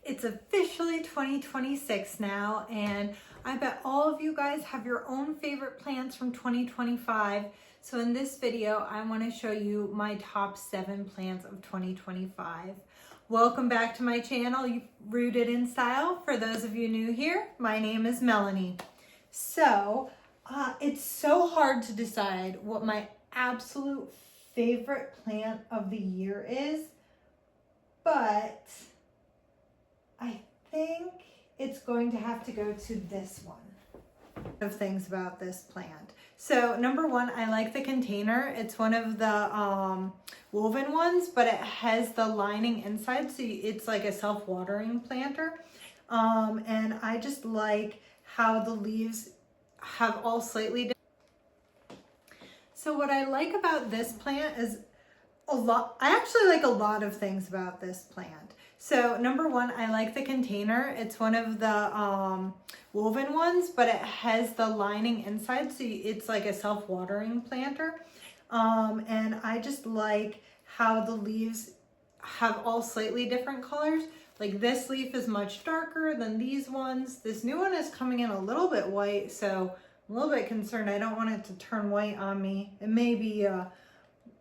It's officially 2026 now, and I bet all of you guys have your own favorite plants from 2025. So in this video, I want to show you my top 7 plants of 2025. Welcome back to my channel, Rooted in Style. For those of you new here, my name is Melanie. So it's so hard to decide what my absolute favorite plant of the year is, but I think it's going to have to go to this one. Of things about this plant. So number one, I like the container. It's one of the woven ones, but it has the lining inside, so it's like a self-watering planter. And I just like how the leaves have all slightly different. So what I like about this plant is I actually like a lot of things about this plant. So number one, I like the container. It's one of the woven ones, but it has the lining inside, so it's like a self-watering planter. And I just like how the leaves have all slightly different colors. Like this leaf is much darker than these ones. This new one is coming in a little bit white, so I'm a little bit concerned. I don't want it to turn white on me. It may be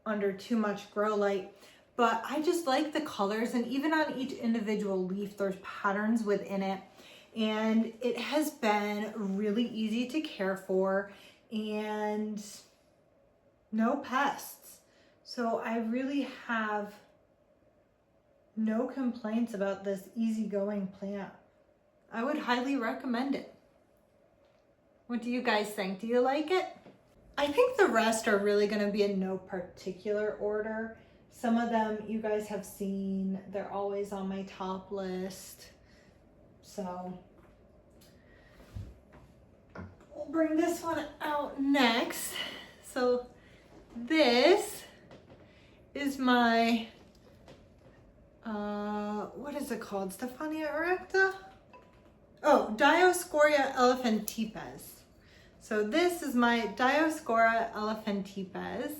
under too much grow light, but I just like the colors, and even on each individual leaf there's patterns within it, and it has been really easy to care for and no pests. So I really have no complaints about this easygoing plant. I would highly recommend it. What do you guys think? Do you like it? I think the rest are really going to be in no particular order. Some of them you guys have seen. They're always on my top list. So we'll bring this one out next. So this is my, what is it called? Stefania erecta? Oh, Dioscorea elephantipes. So this is my Dioscorea elephantipes,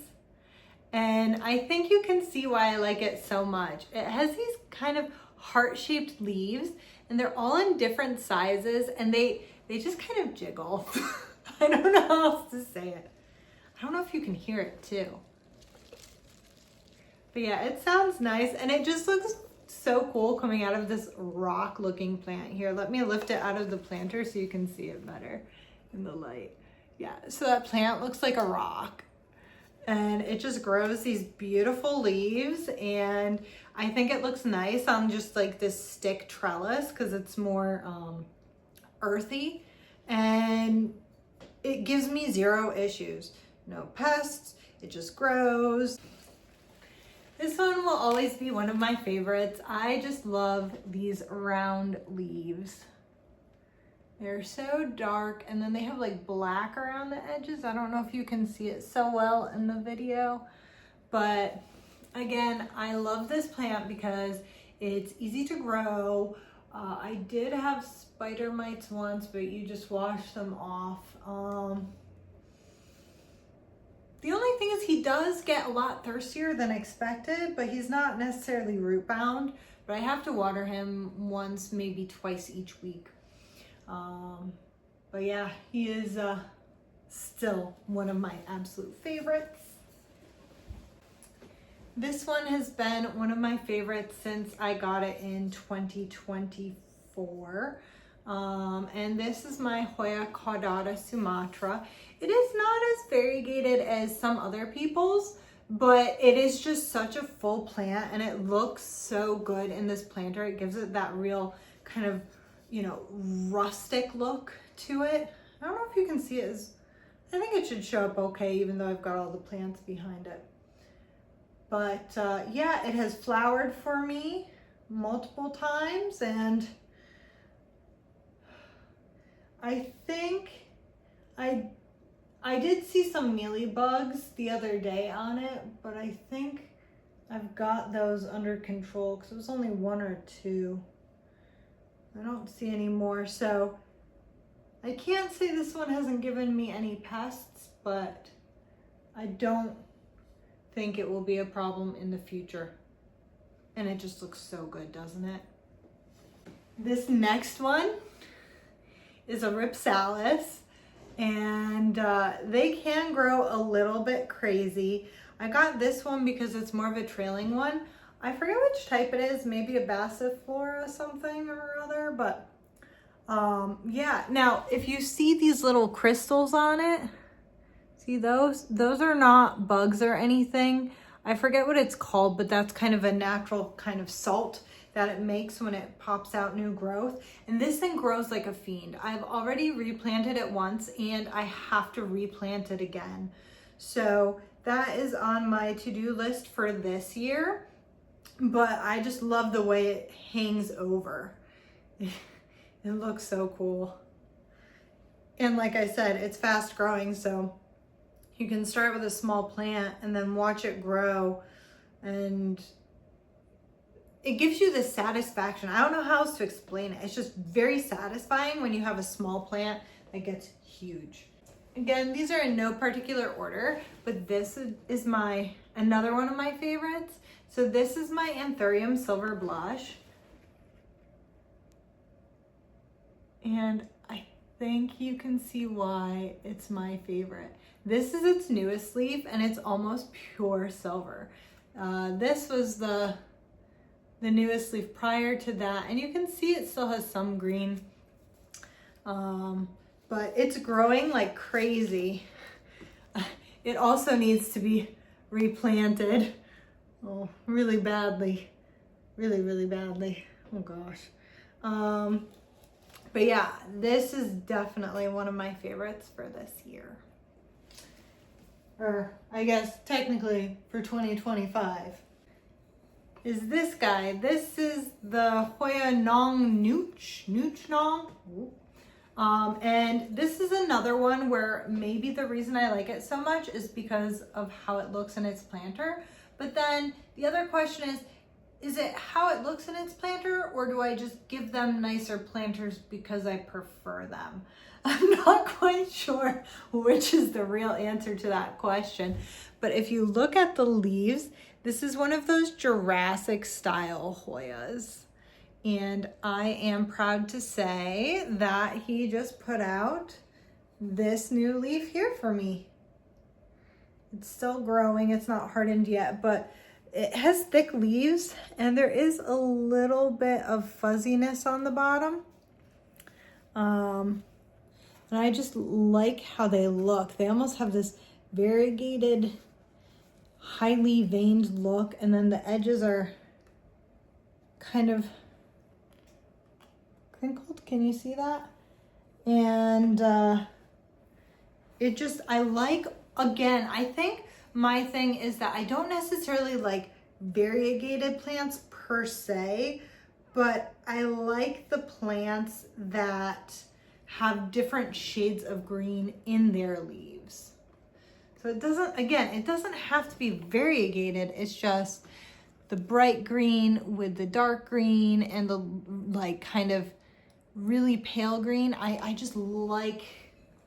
and I think you can see why I like it so much. It has these kind of heart-shaped leaves, and they're all in different sizes, and they just kind of jiggle. I don't know how else to say it. I don't know if you can hear it too. But yeah, it sounds nice, and it just looks so cool coming out of this rock-looking plant. Here, let me lift it out of the planter so you can see it better in the light. Yeah, so that plant looks like a rock, and it just grows these beautiful leaves, and I think it looks nice on just like this stick trellis because it's more earthy, and it gives me zero issues. No pests, it just grows. This one will always be one of my favorites. I just love these round leaves. They're so dark, and then they have like black around the edges. I don't know if you can see it so well in the video, but again, I love this plant because it's easy to grow. I did have spider mites once, but you just wash them off. The only thing is he does get a lot thirstier than expected, but he's not necessarily root bound, but I have to water him once, maybe twice each week. But yeah, he is still one of my absolute favorites. This one has been one of my favorites since I got it in 2024. And this is my Hoya Caudata Sumatra. It is not as variegated as some other people's, but it is just such a full plant, and it looks so good in this planter. It gives it that real kind of, you know, rustic look to it. I don't know if you can see it. I think it should show up okay, even though I've got all the plants behind it. But yeah, it has flowered for me multiple times, and I think I did see some mealybugs the other day on it, but I think I've got those under control because it was only 1 or 2. I don't see any more, so I can't say this one hasn't given me any pests, but I don't think it will be a problem in the future. And it just looks so good, doesn't it? This next one is a Rhipsalis, and they can grow a little bit crazy. I got this one because it's more of a trailing one. I forget which type it is, maybe a baccifera something or other, but yeah. Now, if you see these little crystals on it, see those? Those are not bugs or anything. I forget what it's called, but that's kind of a natural kind of salt that it makes when it pops out new growth. And this thing grows like a fiend. I've already replanted it once and I have to replant it again. So that is on my to-do list for this year, but I just love the way it hangs over. It looks so cool. And like I said, it's fast growing, so you can start with a small plant and then watch it grow, and it gives you the satisfaction. I don't know how else to explain it. It's just very satisfying when you have a small plant that gets huge. Again, these are in no particular order, but this is another one of my favorites. So this is my Anthurium Silver Blush. And I think you can see why it's my favorite. This is its newest leaf and it's almost pure silver. This was the newest leaf prior to that, and you can see it still has some green, but it's growing like crazy. It also needs to be replanted, really badly, really badly. Oh gosh. But yeah, this is definitely one of my favorites for this year, or I guess technically for 2025. Is this guy. This is the Hoya Nong Nooch Nong. And this is another one where maybe the reason I like it so much is because of how it looks in its planter. But then the other question is it how it looks in its planter, or do I just give them nicer planters because I prefer them? I'm not quite sure which is the real answer to that question. But if you look at the leaves, this is one of those Jurassic style Hoyas. And I am proud to say that he just put out this new leaf here for me. It's still growing, it's not hardened yet, but it has thick leaves and there is a little bit of fuzziness on the bottom. And I just like how they look. They almost have this variegated, highly veined look, and then the edges are kind of crinkled. Can you see that? And it just, I like, again, I think my thing is that I don't necessarily like variegated plants per se, but I like the plants that have different shades of green in their leaves. So it doesn't, again, it doesn't have to be variegated. It's just the bright green with the dark green and the like kind of really pale green. I just like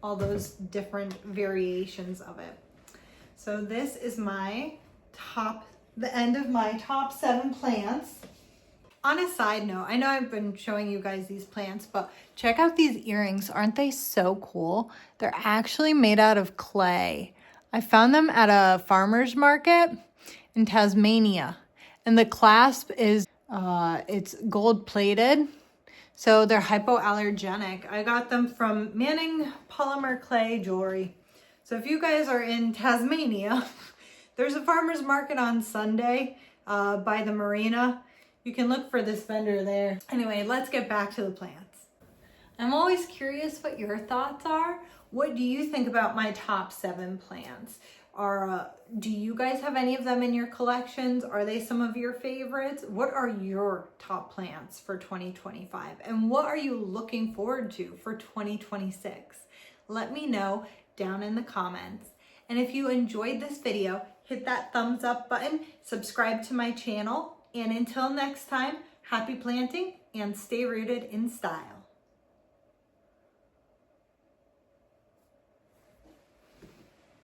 all those different variations of it. So this is the end of my top 7 plants. On a side note, I know I've been showing you guys these plants, but check out these earrings. Aren't they so cool? They're actually made out of clay. I found them at a farmer's market in Tasmania. And the clasp is, it's gold plated. So they're hypoallergenic. I got them from Manning Polymer Clay Jewelry. So if you guys are in Tasmania, there's a farmer's market on Sunday by the marina. You can look for this vendor there. Anyway, let's get back to the plants. I'm always curious what your thoughts are. What do you think about my top 7 plants? Do you guys have any of them in your collections? Are they some of your favorites? What are your top plants for 2025? And what are you looking forward to for 2026? Let me know down in the comments. And if you enjoyed this video, hit that thumbs up button, subscribe to my channel, and until next time, happy planting and stay rooted in style.